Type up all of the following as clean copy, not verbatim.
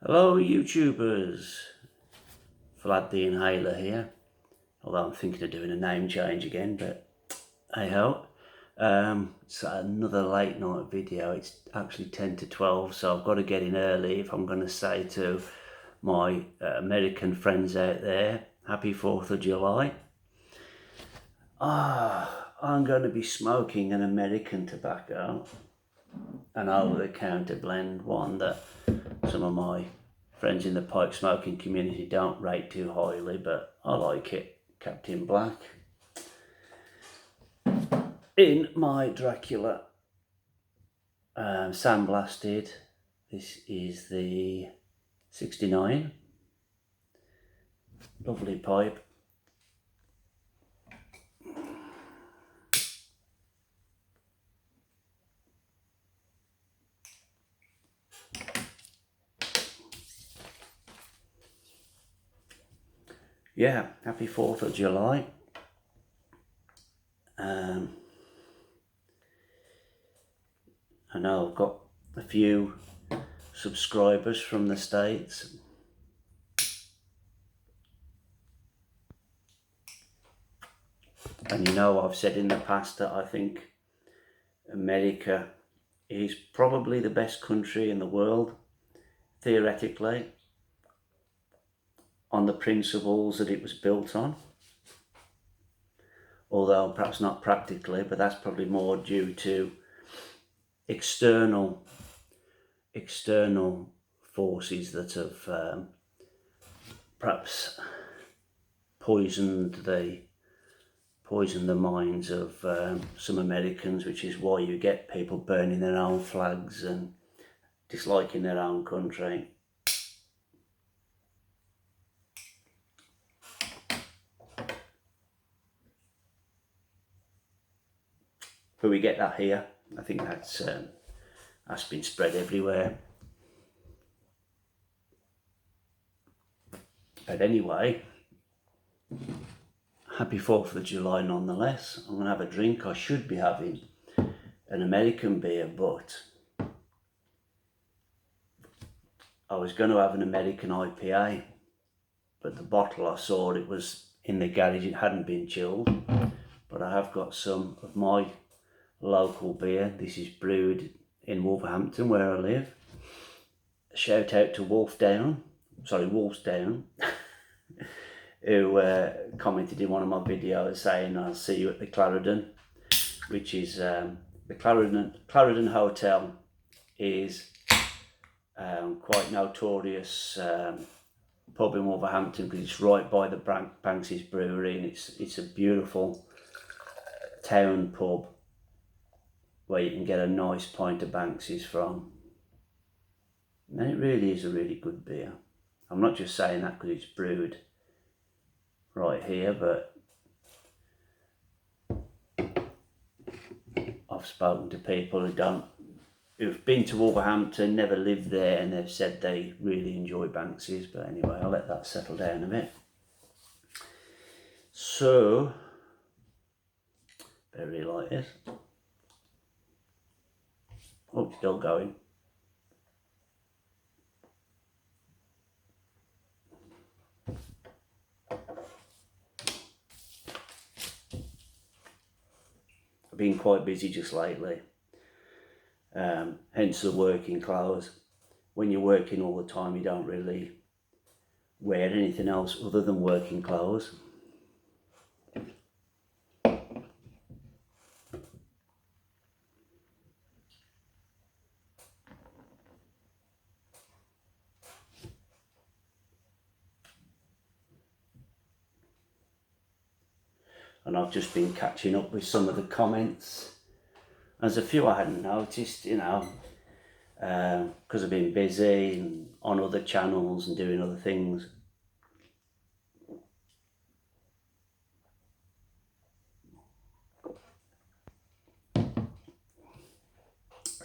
Hello YouTubers, Vlad the Inhaler here, although I'm thinking of doing a name change again, but hey ho. It's another late night video. It's actually 10 to 12, so I've got to get in early if I'm going to say to my American friends out there, happy 4th of July. I'm going to be smoking an American tobacco, an over-the-counter blend, one that some of my friends in the pipe smoking community don't rate too highly, but I like it. Captain Black. In my Dracula sandblasted, this is the 69. Lovely pipe. Yeah, happy 4th of July. I know I've got a few subscribers from the States. And you know, I've said in the past that I think America is probably the best country in the world, theoretically, on the principles that it was built on. Although perhaps not practically, but that's probably more due to external forces that have perhaps poisoned the minds of some Americans, which is why you get people burning their own flags and disliking their own country. But we get that here. I think that's been spread everywhere. But anyway, happy 4th of July nonetheless. I'm going to have a drink. I should be having an American beer, but I was going to have an American IPA, but the bottle I saw, it was in the garage, it hadn't been chilled. But I have got some of my local beer. This is brewed in Wolverhampton, where I live. Shout out to Wolfsdown, who commented in one of my videos saying, I'll see you at the Clarendon, which is the Clarendon Hotel is quite notorious pub in Wolverhampton because it's right by the Banks's Brewery, and it's a beautiful town pub where you can get a nice pint of Banks's from. And it really is a really good beer. I'm not just saying that because it's brewed right here, but I've spoken to people who've been to Wolverhampton, never lived there, and they've said they really enjoy Banks's. But anyway, I'll let that settle down a bit. So, I really like this. Oh, still going. I've been quite busy just lately, hence the working clothes. When you're working all the time, you don't really wear anything else other than working clothes. And I've just been catching up with some of the comments. There's a few I hadn't noticed, you know, because I've been busy and on other channels and doing other things.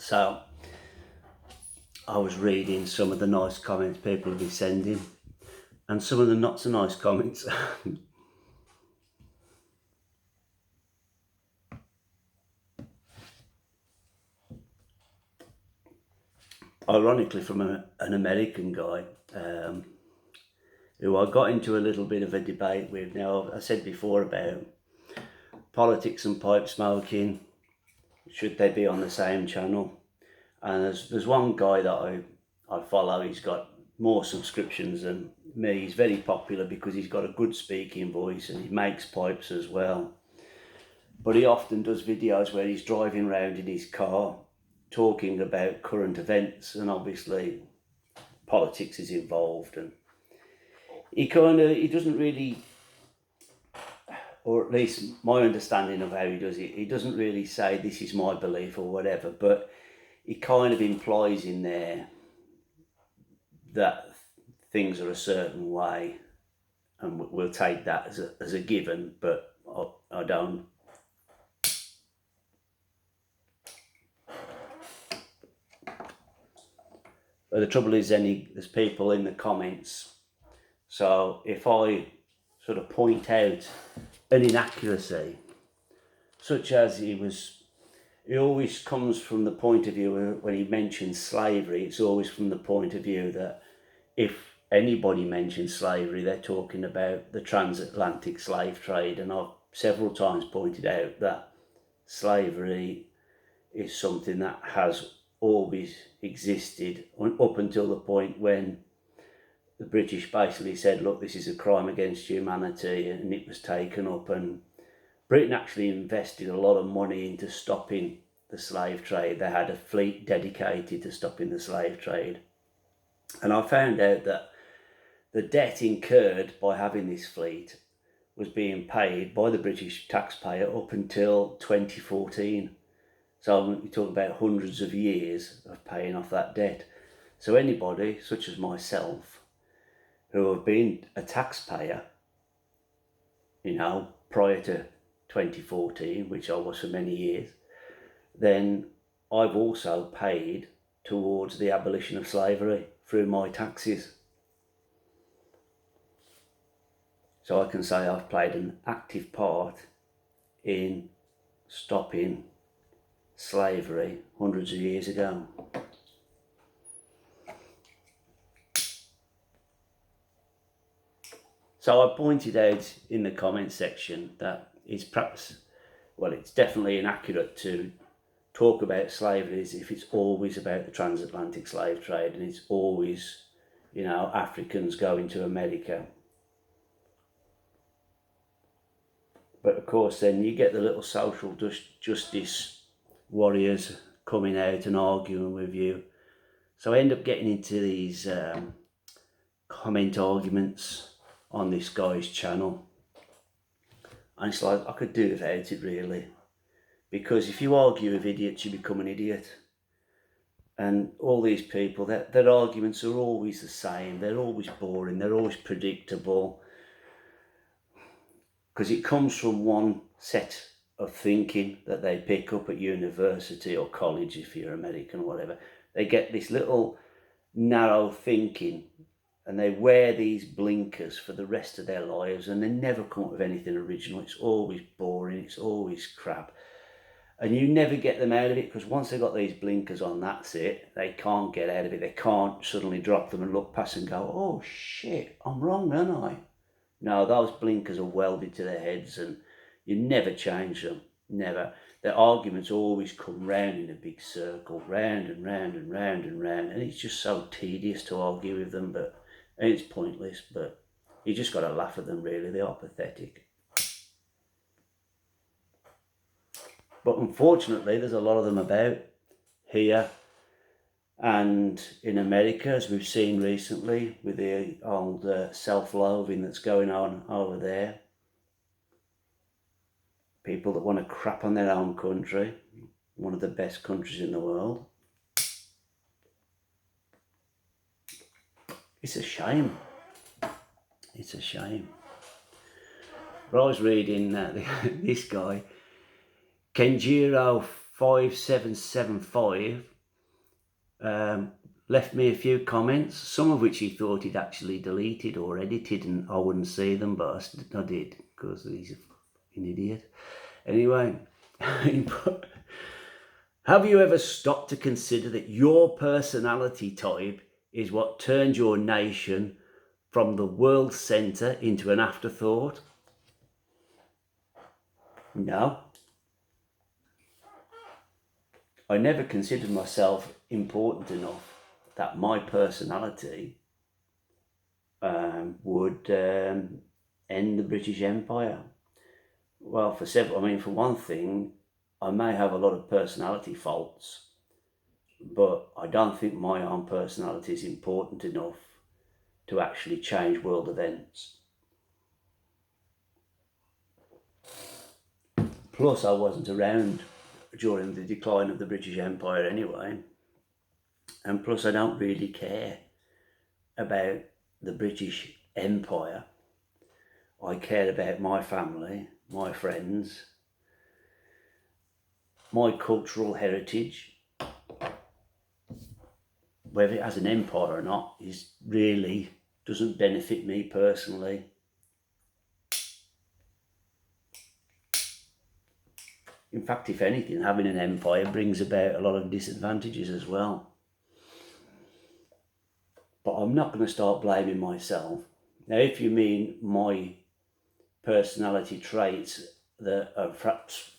So I was reading some of the nice comments people have been sending and some of the not so nice comments. ironically from an American guy who I got into a little bit of a debate with. Now, I said before about politics and pipe smoking, should they be on the same channel? And there's one guy that I follow, he's got more subscriptions than me. He's very popular because he's got a good speaking voice and he makes pipes as well. But he often does videos where he's driving around in his car talking about current events, and obviously politics is involved, and he doesn't really, or at least my understanding of how he does it, he doesn't really say this is my belief or whatever, but he kind of implies in there that things are a certain way, and we'll take that as a given, but I don't. But the trouble is, there's people in the comments, so if I sort of point out an inaccuracy, such as he always comes from the point of view, when he mentions slavery, it's always from the point of view that if anybody mentions slavery, they're talking about the transatlantic slave trade. And I've several times pointed out that slavery is something that has always existed up until the point when the British basically said, look, this is a crime against humanity, and it was taken up, and Britain actually invested a lot of money into stopping the slave trade. They had a fleet dedicated to stopping the slave trade. And I found out that the debt incurred by having this fleet was being paid by the British taxpayer up until 2014. So we talk about hundreds of years of paying off that debt. So anybody, such as myself, who have been a taxpayer, prior to 2014, which I was for many years, then I've also paid towards the abolition of slavery through my taxes. So I can say I've played an active part in stopping slavery hundreds of years ago. So I pointed out in the comment section that it's definitely inaccurate to talk about slavery as if it's always about the transatlantic slave trade and it's always, Africans going to America. But of course, then you get the little social justice warriors coming out and arguing with you. So I end up getting into these comment arguments on this guy's channel. And it's like, I could do without it really. Because if you argue with idiots, you become an idiot. And all these people, their arguments are always the same. They're always boring. They're always predictable. Because it comes from one set of thinking that they pick up at university or college, if you're American or whatever. They get this little narrow thinking and they wear these blinkers for the rest of their lives, and they never come up with anything original. It's always boring, it's always crap. And you never get them out of it, because once they've got these blinkers on, that's it. They can't get out of it. They can't suddenly drop them and look past and go, oh shit, I'm wrong, aren't I? No, those blinkers are welded to their heads and you never change them, never. Their arguments always come round in a big circle, round and round and round and round, and it's just so tedious to argue with them, but it's pointless. But you just got to laugh at them, really. They are pathetic. But unfortunately, there's a lot of them about here and in America, as we've seen recently with the old self-loathing that's going on over there. People that want to crap on their own country, one of the best countries in the world. It's a shame. It's a shame. But I was reading this guy, Kenjiro5775, left me a few comments, some of which he thought he'd actually deleted or edited and I wouldn't see them, but I did, because he's an idiot. Anyway, Have you ever stopped to consider that your personality type is what turned your nation from the world centre into an afterthought? No. I never considered myself important enough that my personality would end the British Empire. Well, for one thing, I may have a lot of personality faults, but I don't think my own personality is important enough to actually change world events. Plus, I wasn't around during the decline of the British Empire anyway. And plus, I don't really care about the British Empire. I care about my family, my friends, my cultural heritage. Whether it has an empire or not is really doesn't benefit me personally. In fact, if anything, having an empire brings about a lot of disadvantages as well. But I'm not going to start blaming myself. Now, if you mean my personality traits that are perhaps,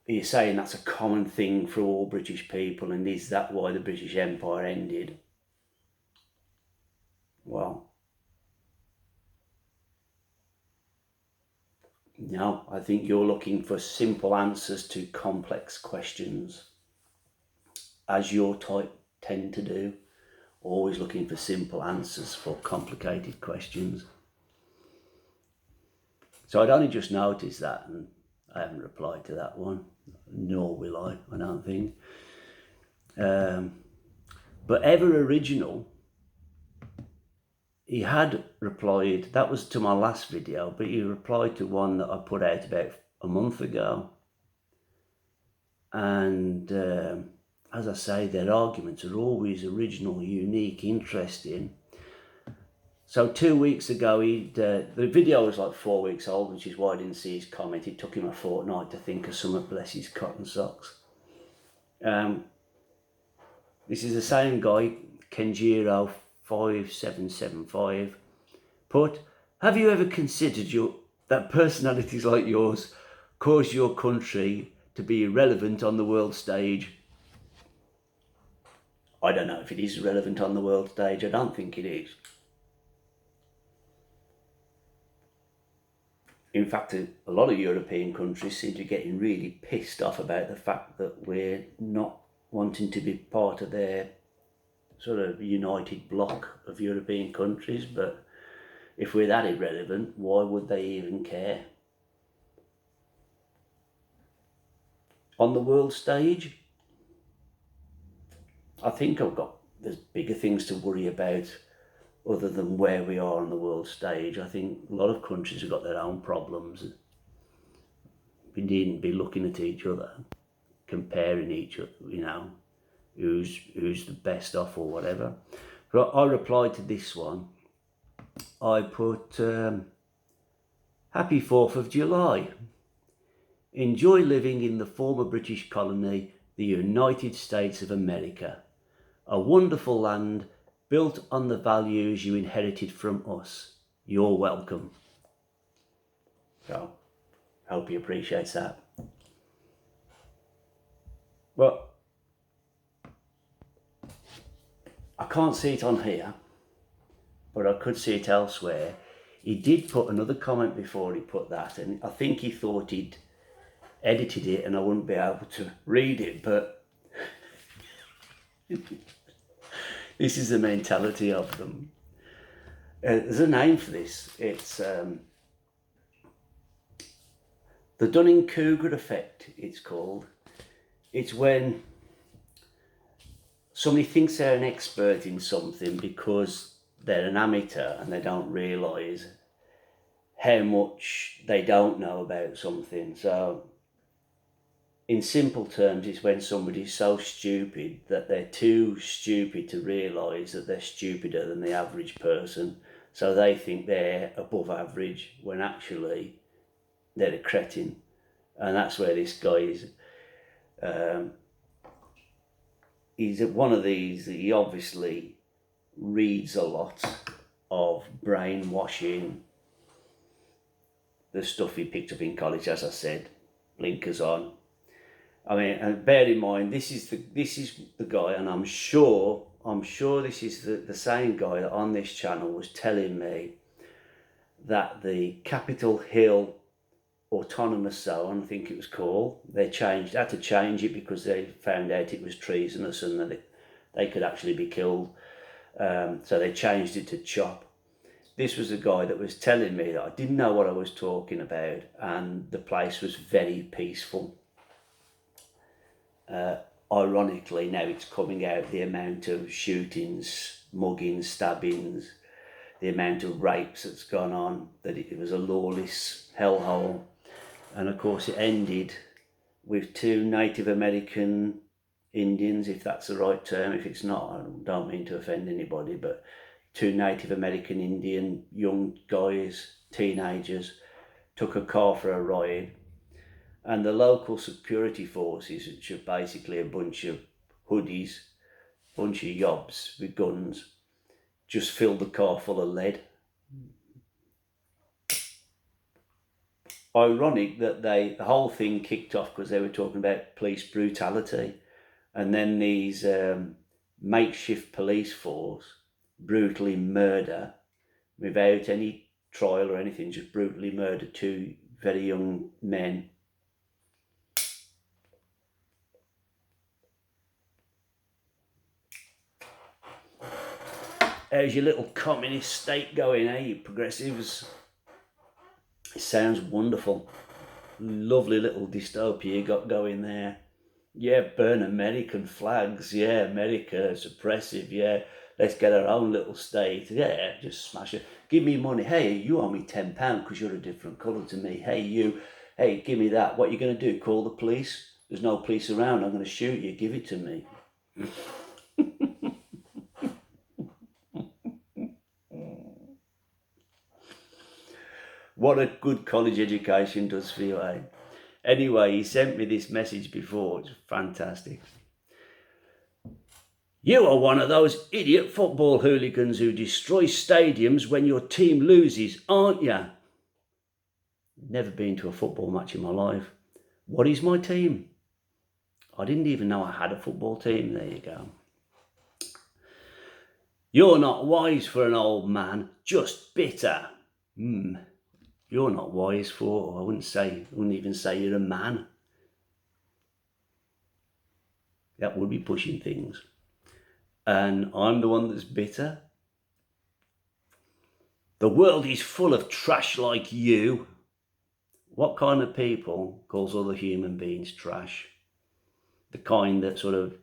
you're saying that's a common thing for all British people, and is that why the British Empire ended? Well, no, I think you're looking for simple answers to complex questions, as your type tend to do, always looking for simple answers for complicated questions. So I'd only just noticed that, and I haven't replied to that one, nor will I don't think. But Ever Original, he had replied, that was to my last video, but he replied to one that I put out about a month ago. And as I say, their arguments are always original, unique, interesting. So 2 weeks ago, the video was like 4 weeks old, which is why I didn't see his comment. It took him a fortnight to think of something, bless his cotton socks. This is the same guy, Kenjiro 5775, put, have you ever considered that personalities like yours cause your country to be irrelevant on the world stage? I don't know if it is relevant on the world stage. I don't think it is. In fact, a lot of European countries seem to be getting really pissed off about the fact that we're not wanting to be part of their sort of united bloc of European countries. But if we're that irrelevant, why would they even care? On the world stage, I think there's bigger things to worry about other than where we are on the world stage. I think a lot of countries have got their own problems. We needn't be looking at each other, comparing each other, who's the best off or whatever. But I replied to this one. I put, happy 4th of July. Enjoy living in the former British colony, the United States of America. A wonderful land built on the values you inherited from us. You're welcome. So, hope he appreciates that. Well, I can't see it on here, but I could see it elsewhere. He did put another comment before he put that, and I think he thought he'd edited it and I wouldn't be able to read it, but this is the mentality of them. There's a name for this. It's the Dunning-Kruger effect, it's called. It's when somebody thinks they're an expert in something because they're an amateur and they don't realise how much they don't know about something. So in simple terms, it's when somebody's so stupid that they're too stupid to realise that they're stupider than the average person. So they think they're above average when actually they're a cretin. And that's where this guy is he's one of these that he obviously reads a lot of brainwashing, the stuff he picked up in college, as I said, blinkers on. I mean, and bear in mind, this is the guy, and I'm sure this is the same guy that on this channel was telling me that the Capitol Hill autonomous zone, I think it was called, had to change it because they found out it was treasonous and that they could actually be killed. So they changed it to CHOP. This was a guy that was telling me that I didn't know what I was talking about, and the place was very peaceful. Ironically, now it's coming out, the amount of shootings, muggings, stabbings, the amount of rapes that's gone on, that it was a lawless hellhole. And of course it ended with 2 Native American Indians, if that's the right term. If it's not, I don't mean to offend anybody, but 2 Native American Indian young guys, teenagers, took a car for a ride, and the local security forces, which are basically a bunch of hoodies, bunch of yobs with guns, just filled the car full of lead. Ironic that the whole thing kicked off because they were talking about police brutality, and then these makeshift police force brutally murder, without any trial or anything, just brutally murder 2 very young men. How's your little communist state going, eh, you progressives? It sounds wonderful. Lovely little dystopia you got going there. Yeah, burn American flags. Yeah, America is oppressive. Yeah, let's get our own little state. Yeah, just smash it. Give me money. Hey, you owe me £10 because you're a different colour to me. Hey, you. Hey, give me that. What are you going to do? Call the police? There's no police around. I'm going to shoot you. Give it to me. What a good college education does for you, eh? Anyway, he sent me this message before. It's fantastic. You are one of those idiot football hooligans who destroy stadiums when your team loses, aren't you? Never been to a football match in my life. What is my team? I didn't even know I had a football team. There you go. You're not wise for an old man, just bitter. You're not wise for, I wouldn't even say you're a man. That would be pushing things. And I'm the one that's bitter. The world is full of trash like you. What kind of people calls other human beings trash? The kind that sort of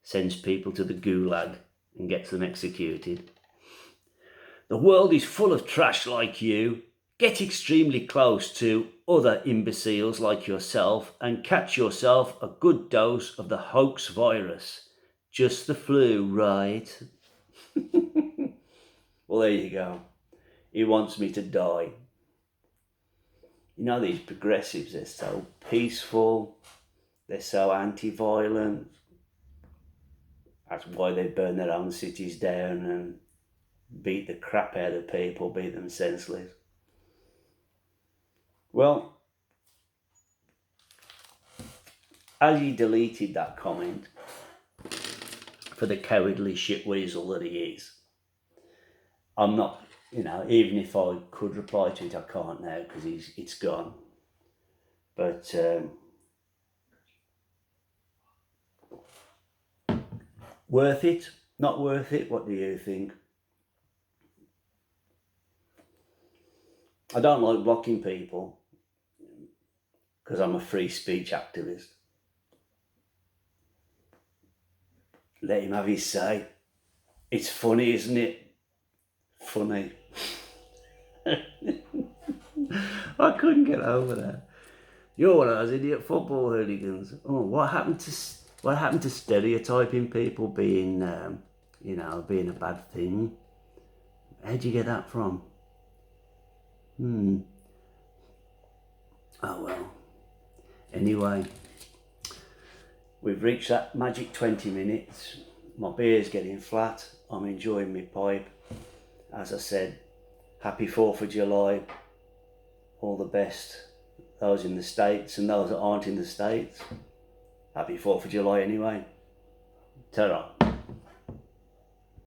sends people to the gulag and gets them executed. The world is full of trash like you. Get extremely close to other imbeciles like yourself and catch yourself a good dose of the hoax virus. Just the flu, right? Well, there you go. He wants me to die. You know, these progressives, they're so peaceful. They're so anti-violent. That's why they burn their own cities down and beat the crap out of people, beat them senseless. Well, as he deleted that comment for the cowardly shitweasel that he is, I'm not, even if I could reply to it, I can't now because it's gone. But worth it? Not worth it? What do you think? I don't like blocking people because I'm a free speech activist. Let him have his say. It's funny, isn't it? Funny. I couldn't get over that. You're one of those idiot football hooligans. Oh, what happened to stereotyping people being, being a bad thing? Where'd you get that from? Oh well. Anyway, we've reached that magic 20 minutes. My beer's getting flat. I'm enjoying my pipe. As I said, happy 4th of July. All the best. Those in the States and those that aren't in the States. Happy 4th of July anyway. Ta-ra.